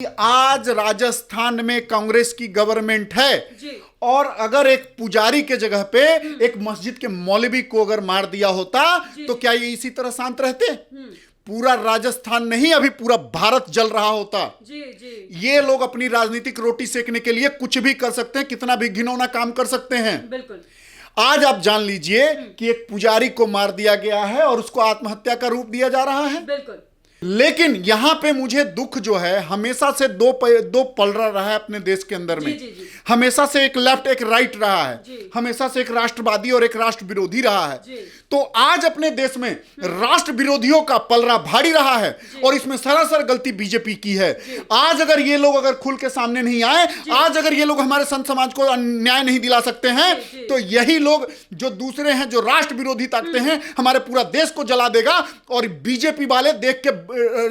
आज राजस्थान में कांग्रेस की गवर्नमेंट है जी। और अगर एक पुजारी के जगह पे एक मस्जिद के मौलवी को अगर मार दिया होता तो क्या ये इसी तरह शांत रहते? पूरा राजस्थान नहीं, अभी पूरा भारत जल रहा होता। जी जी। ये लोग अपनी राजनीतिक रोटी सेकने के लिए कुछ भी कर सकते हैं, कितना भी घिनौना काम कर सकते हैं। बिल्कुल। आज आप जान लीजिए कि एक पुजारी को मार दिया गया है और उसको आत्महत्या का रूप दिया जा रहा है। बिल्कुल। लेकिन यहां पे मुझे दुख जो है, हमेशा से दो पलड़ा रहा है अपने देश के अंदर में। जी, जी, जी। हमेशा से एक लेफ्ट एक राइट रहा है, जी। हमेशा से एक राष्ट्रवादी और एक राष्ट्र विरोधी रहा है। जी। तो आज अपने देश में राष्ट्र विरोधियों का पलड़ा भारी रहा है और इसमें सरासर गलती बीजेपी की है। आज अगर ये लोग अगर खुल के सामने नहीं आए, आज अगर ये लोग हमारे संत समाज को न्याय नहीं दिला सकते हैं, तो यही लोग जो दूसरे हैं, जो राष्ट्र विरोधी ताकते हैं, हमारे पूरा देश को जला देगा और बीजेपी वाले देख के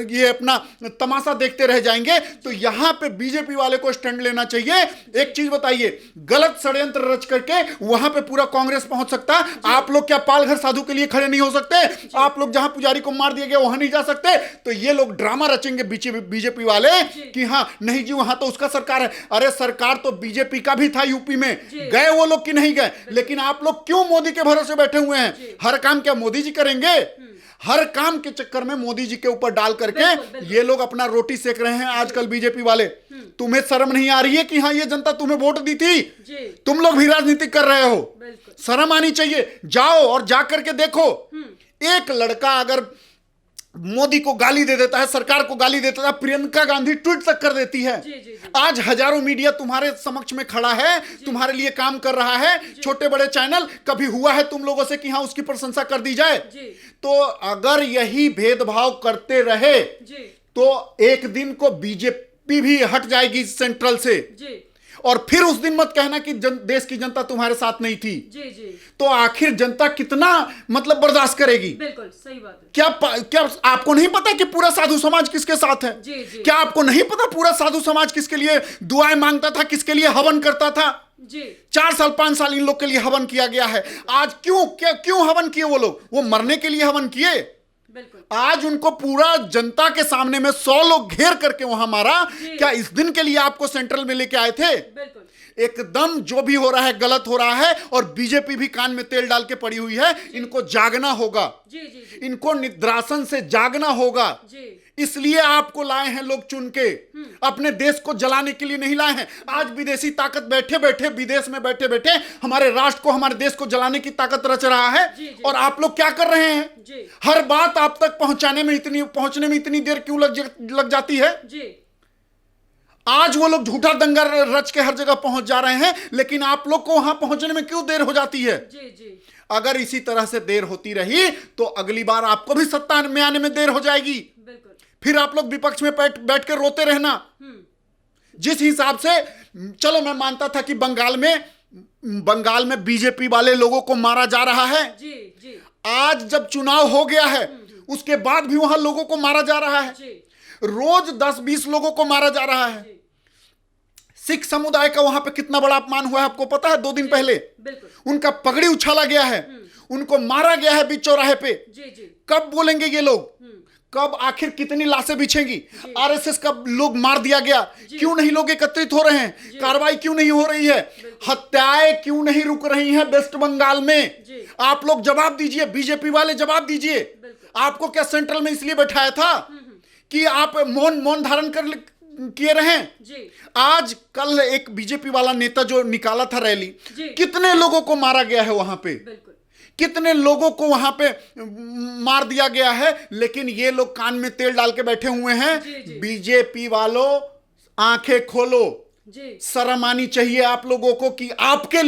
ये अपना तमाशा देखते रह जाएंगे। तो यहां पे बीजेपी वाले को स्टैंड लेना चाहिए। एक चीज बताइए, गलत षड्यंत्र रच करके वहां पे पूरा कांग्रेस पहुंच सकता। आप लोग क्या पालघर साधु के लिए खड़े नहीं हो सकते? आप लोग जहां पुजारी को मार दिया गया वहां नहीं जा सकते? तो ये लोग ड्रामा रचेंगे बीजेपी वाले कि हाँ नहीं जी वहां तो उसका सरकार है। अरे सरकार तो बीजेपी का भी था यूपी में, गए वो लोग कि नहीं गए? लेकिन आप लोग क्यों मोदी के भरोसे बैठे हुए हैं? हर काम क्या मोदी जी करेंगे? हर काम के चक्कर में मोदी जी के ऊपर डाल करके ये लोग अपना रोटी सेक रहे हैं आजकल बीजेपी वाले। तुम्हें शर्म नहीं आ रही है कि हाँ ये जनता तुम्हें वोट दी थी, तुम लोग भी राजनीति कर रहे हो? शर्म आनी चाहिए। जाओ और जा करके देखो, एक लड़का अगर मोदी को गाली दे देता है, सरकार को गाली देता है, प्रियंका गांधी ट्वीट तक कर देती है। आज हजारों मीडिया तुम्हारे समक्ष में खड़ा है, तुम्हारे लिए काम कर रहा है, छोटे बड़े चैनल। कभी हुआ है तुम लोगों से कि हाँ उसकी प्रशंसा कर दी जाए? तो अगर यही भेदभाव करते रहे तो एक दिन को बीजेपी भी हट जाएगी सेंट्रल से और फिर उस दिन मत कहना कि देश की जनता तुम्हारे साथ नहीं थी। तो आखिर जनता कितना मतलब बर्दाश्त करेगी? बिल्कुल सही बात है। क्या आपको नहीं पता कि पूरा साधु समाज किसके साथ है? क्या आपको नहीं पता पूरा साधु समाज किसके लिए दुआएं मांगता था, किसके लिए हवन करता था? 4 साल 5 साल इन लोग के लिए हवन किया गया है। आज क्यों हवन किए वो लोग? वो मरने के लिए हवन किए? आज उनको पूरा जनता के सामने में 100 लोग घेर करके वहां मारा। क्या इस दिन के लिए आपको सेंट्रल में लेके आए थे? एकदम जो भी हो रहा है गलत हो रहा है और बीजेपी भी कान में तेल डाल के पड़ी हुई है। इनको जागना होगा, इनको निद्रासन से जागना होगा। इसलिए आपको लाए हैं लोग चुन के, अपने देश को जलाने के लिए नहीं लाए हैं। आज विदेशी ताकत बैठे बैठे विदेश में बैठे बैठे हमारे राष्ट्र को, हमारे देश को जलाने की ताकत रच रहा है। और आप लोग क्या कर रहे हैं? हर बात आप तक पहुंचने में इतनी देर क्यों लग जाती है? आज वो लोग झूठा दंगा रच के हर जगह पहुंच जा रहे हैं, लेकिन आप लोग को वहां पहुंचने में क्यों देर हो जाती है? अगर इसी तरह से देर होती रही तो अगली बार आपको भी सत्ता में आने में देर हो जाएगी। फिर आप लोग विपक्ष में बैठ के रोते रहना। जिस हिसाब से, चलो मैं मानता था कि बंगाल में बीजेपी वाले लोगों को मारा जा रहा है। आज जब चुनाव हो गया है उसके बाद भी वहां लोगों को मारा जा रहा है। रोज 10-20 लोगों को मारा जा रहा है। सिख समुदाय का वहां पे कितना बड़ा अपमान हुआ है आपको पता है? 2 दिन पहले उनका पगड़ी उछाला गया है, उनको मारा गया है बीच चौराहे पे। कब बोलेंगे ये लोग? कब आखिर कितनी लाशें बिछेंगी? आरएसएस का लोग मार दिया गया, क्यों नहीं लोग एकत्रित हो रहे हैं? कार्रवाई क्यों नहीं हो रही है? हत्याएं क्यों नहीं रुक रही हैं वेस्ट बंगाल में? आप लोग जवाब दीजिए, बीजेपी वाले जवाब दीजिए। आपको क्या सेंट्रल में इसलिए बैठाया था कि आप मौन धारण कर किए रहें? आज कल एक बीजेपी वाला नेता जो निकाला था रैली, कितने लोगों को मारा गया है वहां पे, कितने लोगों को वहां पे मार दिया गया है। लेकिन ये लोग कान में तेल डाल के बैठे हुए हैं। बीजेपी वालों आंखें खोलो, शर्म आनी चाहिए आप लोगों को कि आपके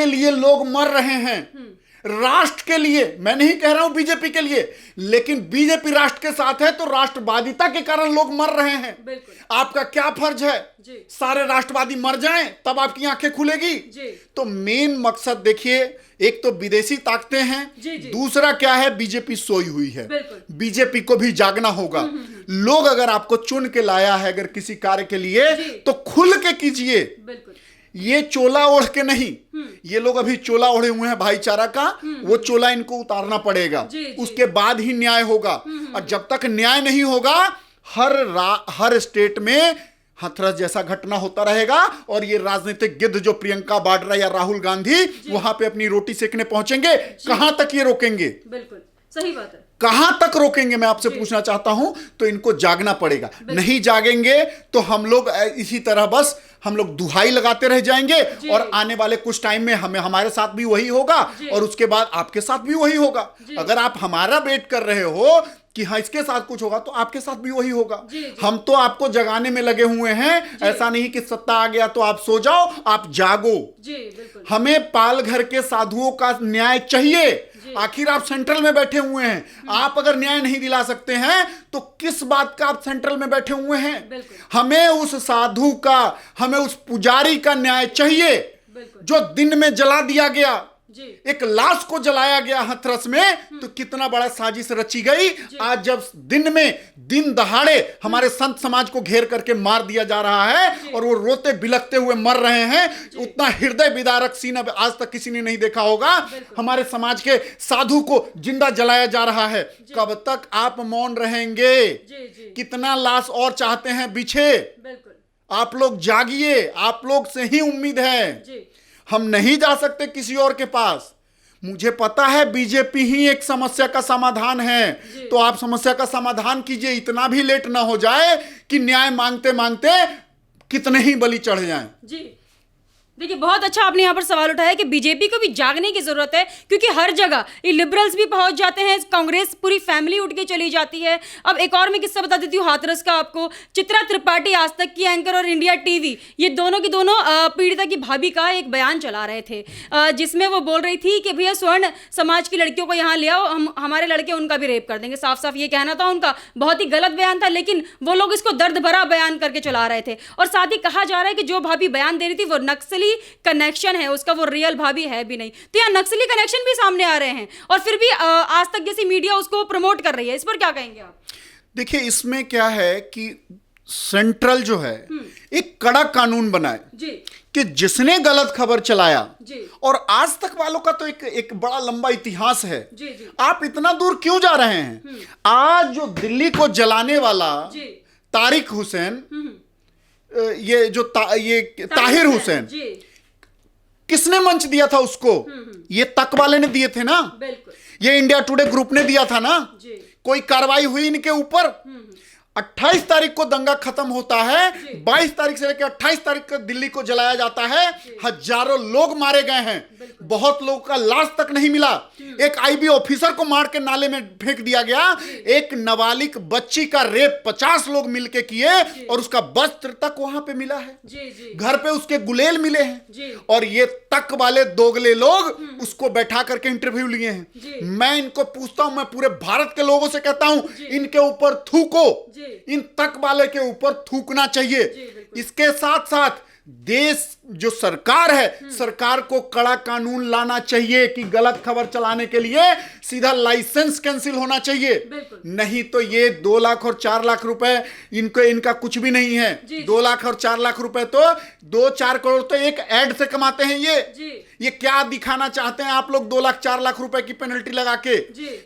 लिए लोग मर रहे हैं। राष्ट्र के लिए, मैं नहीं कह रहा हूं बीजेपी के लिए, लेकिन बीजेपी राष्ट्र के साथ है तो राष्ट्रवादिता के कारण लोग मर रहे हैं। आपका क्या फर्ज है? सारे राष्ट्रवादी मर जाएं तब आपकी आंखें खुलेगी? तो मेन मकसद देखिए, एक तो विदेशी ताकतें हैं, दूसरा क्या है, बीजेपी सोई हुई है। बीजेपी को भी जागना होगा। लोग अगर आपको चुन के लाया है अगर किसी कार्य के लिए तो खुल के कीजिए। ये चोला ओढ़ के नहीं, ये लोग अभी चोला ओढ़े हुए हैं भाईचारा का, वो चोला इनको उतारना पड़ेगा। उसके बाद ही न्याय होगा। और जब तक न्याय नहीं होगा हर स्टेट में हाथरस जैसा घटना होता रहेगा और ये राजनीतिक गिद्ध जो प्रियंका वाड्रा या राहुल गांधी वहां पे अपनी रोटी सेकने पहुंचेंगे। कहां तक ये रोकेंगे? बिल्कुल सही बात है। कहां तक रोकेंगे मैं आपसे पूछना चाहता हूं। तो इनको जागना पड़ेगा। नहीं जागेंगे तो हम लोग इसी तरह बस हम लोग दुहाई लगाते रह जाएंगे और आने वाले कुछ टाइम में हमारे साथ भी वही होगा और उसके बाद आपके साथ भी वही होगा। अगर आप हमारा वेट कर रहे हो कि हाँ इसके साथ कुछ होगा तो आपके साथ भी वही होगा। हम तो आपको जगाने में लगे हुए हैं। ऐसा नहीं कि सत्ता आ गया तो आप सो जाओ, आप जागो। हमें पालघर के साधुओं का न्याय चाहिए। आखिर आप सेंट्रल में बैठे हुए हैं। आप अगर न्याय नहीं दिला सकते हैं तो किस बात का आप सेंट्रल में बैठे हुए हैं? हमें उस साधु का, हमें उस पुजारी का न्याय चाहिए जो दिन में जला दिया गया। एक लाश को जलाया गया हाथरस में तो कितना बड़ा साजिश रची गई। आज जब दिन दहाड़े हमारे संत समाज को घेर करके मार दिया जा रहा है और वो रोते बिलखते हुए मर रहे हैं, उतना हृदय विदारक सीन अब आज तक किसी ने नहीं देखा होगा। हमारे समाज के साधु को जिंदा जलाया जा रहा है। कब तक आप मौन रहेंगे? कितना लाश और चाहते हैं पीछे? आप लोग जागिए। आप लोग से ही उम्मीद है। हम नहीं जा सकते किसी और के पास। मुझे पता है बीजेपी ही एक समस्या का समाधान है, तो आप समस्या का समाधान कीजिए। इतना भी लेट ना हो जाए कि न्याय मांगते मांगते कितने ही बलि चढ़ जाएं। जी देखिए, बहुत अच्छा आपने यहाँ पर सवाल उठाया कि बीजेपी को भी जागने की जरूरत है, क्योंकि हर जगह ये लिबरल्स भी पहुंच जाते हैं, कांग्रेस पूरी फैमिली उठ के चली जाती है। अब एक और मैं किस्सा बता देती हूँ हाथरस का आपको। चित्रा त्रिपाठी, आज तक की एंकर, और इंडिया टीवी, ये दोनों की दोनों पीड़िता की भाभी का एक बयान चला रहे थे, जिसमें वो बोल रही थी कि भैया स्वर्ण समाज की लड़कियों को यहाँ ले आओ, हम हमारे लड़के उनका भी रेप कर देंगे। साफ साफ ये कहना था उनका। बहुत ही गलत बयान था, लेकिन वो लोग इसको दर्द भरा बयान करके चला रहे थे। और साथ ही कहा जा रहा है कि जो भाभी बयान दे रही थी वो नक्सली कनेक्शन है उसका, वो रियल भाभी है भी नहीं। तो यहाँ नक्सली कनेक्शन भी सामने आ रहे हैं और फिर भी आज तक जैसी मीडिया उसको प्रमोट कर रही है। इस पर क्या कहेंगे आप? देखिए, इसमें क्या है कि सेंट्रल जो है एक कड़क कानून बनाए कि जिसने गलत खबर चलाया, और आज तक वालों का तो एक बड़ा लंबा इतिहास है। आप इतना दूर क्यों जा रहे हैं? आज जो दिल्ली को जलाने वाला तारिक हुसैन, ये जो ताहिर हुसैन, किसने मंच दिया था उसको? ये तक वाले ने दिए थे ना। ये इंडिया टुडे ग्रुप ने दिया था ना। कोई कार्रवाई हुई इनके ऊपर? 28 तारीख को दंगा खत्म होता है, 22 तारीख से लेकर 28 तारीख तक दिल्ली को जलाया जाता है। हजारों लोग मारे गए हैं, बहुत लोगों का लाश तक नहीं मिला। एक आईबी ऑफिसर को मार के नाले में फेंक दिया गया। एक नाबालिग बच्ची का रेप 50 लोग मिलके किए और उसका वस्त्र तक वहां पे मिला है। घर पे उसके गुलेल मिले हैं और ये तक वाले दोगले लोग उसको बैठा करके इंटरव्यू लिए हैं। मैं इनको पूछता हूं, मैं पूरे भारत के लोगों से कहता हूं, इनके ऊपर थूको, इन तक वाले के ऊपर थूकना चाहिए। इसके साथ साथ देश जो सरकार है, सरकार को कड़ा कानून लाना चाहिए कि गलत खबर चलाने के लिए सीधा लाइसेंस कैंसिल होना चाहिए। नहीं तो ये 2 लाख और 4 लाख रुपए इनका कुछ भी नहीं है। 2 लाख और 4 लाख रुपए तो 2-4 करोड़ तो एक ऐड से कमाते हैं। ये क्या दिखाना चाहते हैं आप लोग? 2 लाख 4 लाख रुपए की पेनल्टी लगा के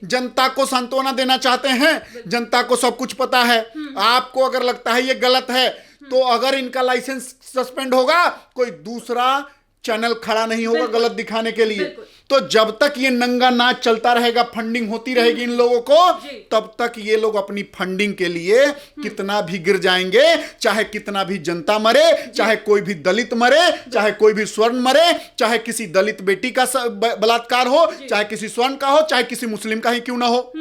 जनता को सांत्वना देना चाहते हैं। जनता को सब कुछ पता है। आपको अगर लगता है ये गलत है तो अगर इनका लाइसेंस सस्पेंड होगा, कोई दूसरा चैनल खड़ा नहीं होगा गलत दिखाने के लिए। तो जब तक ये नंगा नाच चलता रहेगा, फंडिंग होती रहेगी इन लोगों को, तब तक ये लोग अपनी फंडिंग के लिए कितना भी गिर जाएंगे। चाहे कितना भी जनता मरे, चाहे कोई भी दलित मरे, चाहे कोई भी स्वर्ण मरे, चाहे किसी दलित बेटी का बलात्कार हो, चाहे किसी स्वर्ण का हो, चाहे किसी मुस्लिम का ही क्यों ना हो।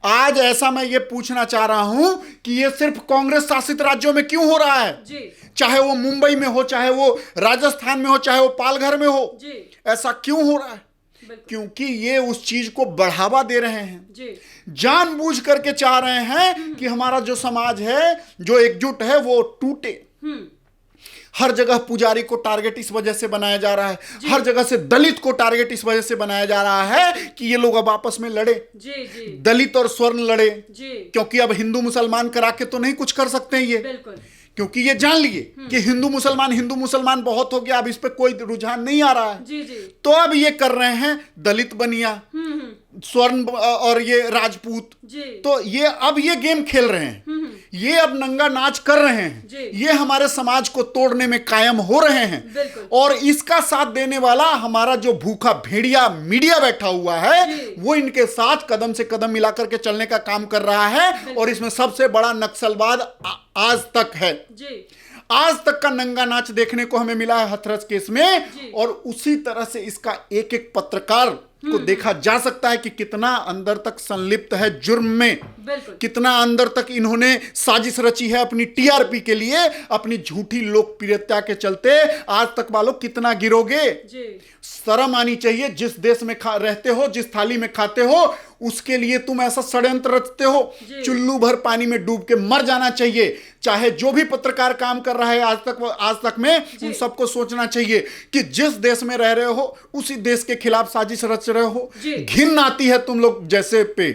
आज ऐसा मैं ये पूछना चाह रहा हूं कि ये सिर्फ कांग्रेस शासित राज्यों में क्यों हो रहा है? चाहे वो मुंबई में हो, चाहे वो राजस्थान में हो, चाहे वो पालघर में हो, ऐसा क्यों हो रहा है? क्योंकि ये उस चीज को बढ़ावा दे रहे हैं, जानबूझ करके चाह रहे हैं कि हमारा जो समाज है, जो एकजुट है, वो टूटे। हर जगह पुजारी को टारगेट इस वजह से बनाया जा रहा है, हर जगह से दलित को टारगेट इस वजह से बनाया जा रहा है कि ये लोग अब आपस में लड़े, दलित और स्वर्ण लड़े। क्योंकि अब हिंदू मुसलमान करा के तो नहीं कुछ कर सकते हैं ये, क्योंकि ये जान लिए कि हिंदू मुसलमान बहुत हो गया, अब इस पे कोई रुझान नहीं आ रहा है। तो अब ये कर रहे हैं दलित बनिया, स्वर्ण और ये राजपूत। तो ये अब ये गेम खेल रहे हैं। ये अब नंगा नाच कर रहे हैं, ये हमारे समाज को तोड़ने में कायम हो रहे हैं। और इसका साथ देने वाला हमारा जो भूखा भेड़िया मीडिया बैठा हुआ है, वो इनके साथ कदम से कदम मिलाकर के चलने का काम कर रहा है। और इसमें सबसे बड़ा नक्सलवाद आज तक है। आज तक का नंगा नाच देखने को हमें मिला है हाथरस केस में, और उसी तरह से इसका एक एक पत्रकार को देखा जा सकता है कि कितना अंदर तक संलिप्त है जुर्म में, कितना अंदर तक इन्होंने साजिश रची है अपनी टीआरपी के लिए, अपनी झूठी लोकप्रियता के चलते। आज तक वालों कितना गिरोगे? शर्म आनी चाहिए। जिस देश में रहते हो, जिस थाली में खाते हो, उसके लिए तुम ऐसा षड्यंत्र रचते हो। चुल्लू भर पानी में डूब के मर जाना चाहिए। चाहे जो भी पत्रकार काम कर रहा है आज तक में, उन सबको सोचना चाहिए कि जिस देश में रह रहे हो, उसी देश के खिलाफ साजिश रच रहे हो। घिन आती है तुम लोग जैसे पे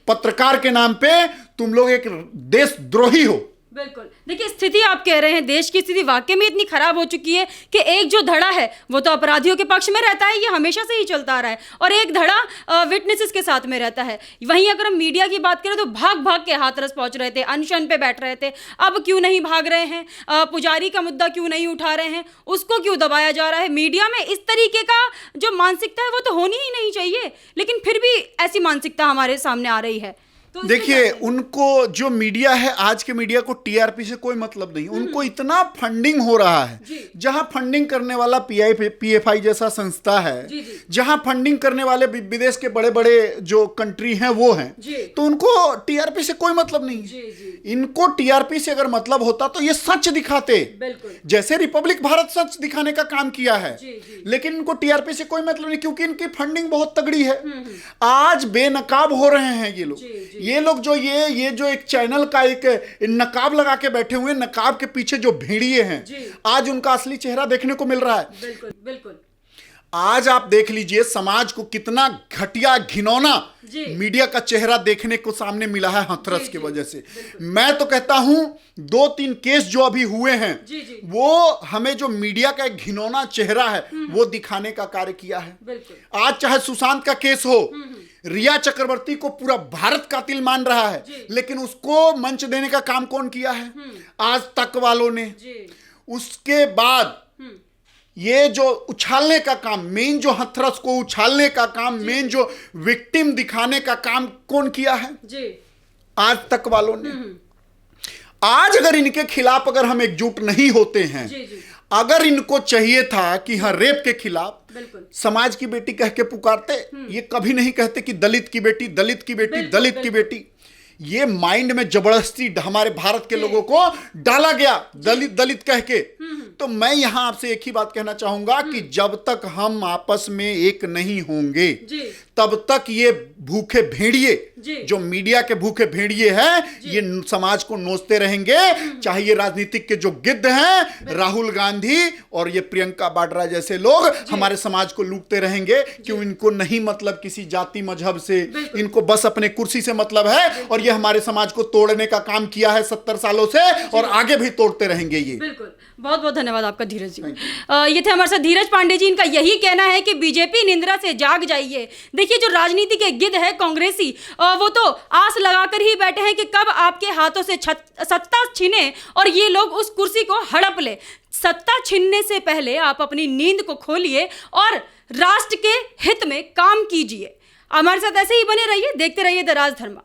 पत्रकार के नाम पे, तुम लोग एक देशद्रोही हो। बिल्कुल। देखिए, स्थिति आप कह रहे हैं, देश की स्थिति वाकई में इतनी खराब हो चुकी है कि एक जो धड़ा है वो तो अपराधियों के पक्ष में रहता है, ये हमेशा से ही चलता आ रहा है, और एक धड़ा विटनेसेस के साथ में रहता है। वहीं अगर हम मीडिया की बात करें तो भाग भाग के हाथरस पहुंच रहे थे, अनशन पे बैठ रहे थे, अब क्यों नहीं भाग रहे हैं? पुजारी का मुद्दा क्यों नहीं उठा रहे हैं? उसको क्यों दबाया जा रहा है? मीडिया में इस तरीके का जो मानसिकता है वो तो होनी ही नहीं चाहिए, लेकिन फिर भी ऐसी मानसिकता हमारे सामने आ रही है। देखिए, उनको जो मीडिया है, आज के मीडिया को टीआरपी से कोई मतलब नहीं। उनको इतना फंडिंग हो रहा है, जहां फंडिंग करने वाला पीएफआई जैसा संस्था है, जहां फंडिंग करने वाले विदेश के बड़े बड़े जो कंट्री हैं वो हैं, तो उनको टीआरपी से कोई मतलब नहीं। इनको टीआरपी से अगर मतलब होता तो ये सच दिखाते, जैसे रिपब्लिक भारत सच दिखाने का काम किया है। लेकिन इनको टीआरपी से कोई मतलब नहीं, क्योंकि इनकी फंडिंग बहुत तगड़ी है। आज बेनकाब हो रहे हैं ये लोग जो ये जो एक चैनल का एक नकाब लगा के बैठे हुए, नकाब के पीछे जो भेड़िए हैं, आज उनका असली चेहरा देखने को मिल रहा है। बिल्कुल। आज आप देख लीजिए समाज को कितना घटिया घिनौना मीडिया का चेहरा देखने को सामने मिला है हाथरस की वजह से। मैं तो कहता हूं 2-3 केस जो अभी हुए हैं, वो हमें जो मीडिया का एक घिनौना चेहरा है वो दिखाने का कार्य किया है। आज चाहे सुशांत का केस हो, रिया चक्रवर्ती को पूरा भारत कातिल मान रहा है, लेकिन उसको मंच देने का काम कौन किया है? आज तक वालों ने। उसके बाद ये जो उछालने का काम, मेन जो हाथरस को उछालने का काम, मेन जो विक्टिम दिखाने का काम कौन किया है? आज तक वालों ने। आज अगर इनके खिलाफ अगर हम एकजुट नहीं होते हैं, अगर इनको चाहिए था कि हाँ रेप के खिलाफ समाज की बेटी कह के पुकारते, ये कभी नहीं कहते कि दलित की बेटी, दलित की बेटी, दलित की बेटी। ये माइंड में जबरदस्ती हमारे भारत के लोगों को डाला गया, दलित दलित कह के। तो मैं यहां आपसे एक ही बात कहना चाहूंगा कि जब तक हम आपस में एक नहीं होंगे, तब तक ये भूखे भेड़िए, जो मीडिया के भूखे भेड़िए हैं, ये समाज को नोचते रहेंगे। चाहे ये राजनीतिक के जो गिद्ध हैं, राहुल गांधी और ये प्रियंका वाड्रा जैसे लोग हमारे समाज को लूटते रहेंगे। क्यों? इनको नहीं मतलब किसी जाति मजहब से, इनको बस अपने कुर्सी से मतलब है। और ये हमारे समाज को तोड़ने का काम किया है 70 सालों से, और आगे भी तोड़ते रहेंगे ये। बिल्कुल। बहुत बहुत धन्यवाद आपका धीरज जी। ये थे हमारे साथ धीरज पांडे जी। इनका यही कहना है कि बीजेपी निंद्रा से जाग जाइए। देखिए, जो राजनीति के गिद्ध है कांग्रेसी, वो तो आस लगाकर ही बैठे हैं कि कब आपके हाथों से सत्ता छिने और ये लोग उस कुर्सी को हड़प ले। सत्ता छीनने से पहले आप अपनी नींद को खोलिए और राष्ट्र के हित में काम कीजिए। हमारे साथ ऐसे ही बने रहिए, देखते रहिए द राज धर्मा।